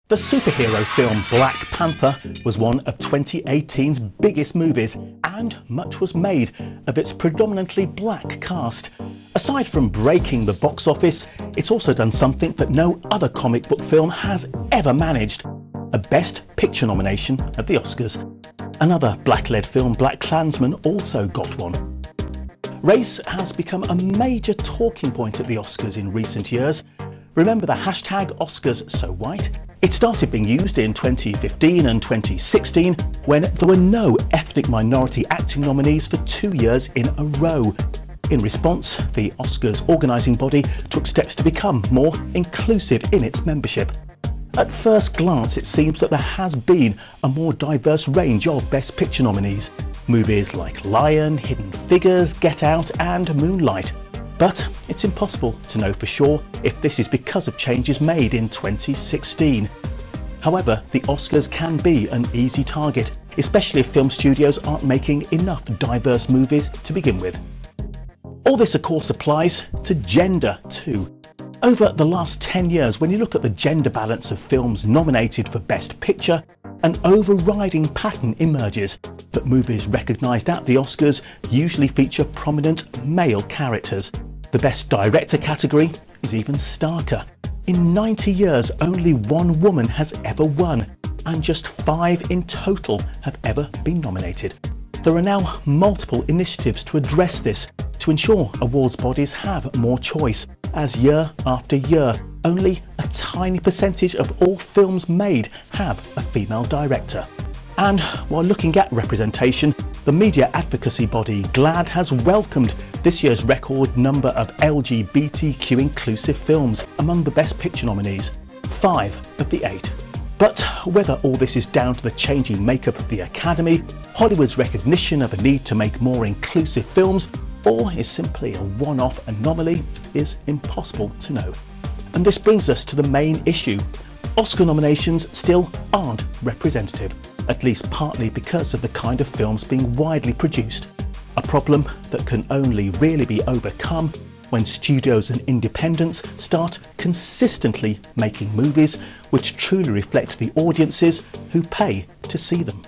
The superhero film Black Panther was one of 2018's biggest movies, and much was made of its predominantly black cast. Aside from breaking the box office, it's also done something that no other comic book film has ever managed: a Best Picture nomination at the Oscars. Another black-led film, BlacKkKlansman, also got one. Race has become a major talking point at the Oscars in recent years. Remember the hashtag OscarsSoWhite? It started being used in 2015 and 2016 when there were no ethnic minority acting nominees for 2 years in a row. In response, the Oscars organising body took steps to become more inclusive in its membership. At first glance, it seems that there has been a more diverse range of Best Picture nominees. Movies like Lion, Hidden Figures, Get Out and Moonlight. But it's impossible to know for sure if this is because of changes made in 2016. However, the Oscars can be an easy target, especially if film studios aren't making enough diverse movies to begin with. All this of course applies to gender too. Over the last 10 years, when you look at the gender balance of films nominated for Best Picture, an overriding pattern emerges that movies recognised at the Oscars usually feature prominent male characters. The Best Director category is even starker. In 90 years, only one woman has ever won, and just 5 in total have ever been nominated. There are now multiple initiatives to address this, to ensure awards bodies have more choice, as year after year, only a tiny percentage of all films made have a female director. And while looking at representation, the media advocacy body GLAAD has welcomed this year's record number of LGBTQ inclusive films among the Best Picture nominees, 5 of the 8. But whether all this is down to the changing makeup of the Academy, Hollywood's recognition of a need to make more inclusive films, or is simply a one-off anomaly, is impossible to know. And this brings us to the main issue. Oscar nominations still aren't representative, at least partly because of the kind of films being widely produced. A problem that can only really be overcome when studios and independents start consistently making movies which truly reflect the audiences who pay to see them.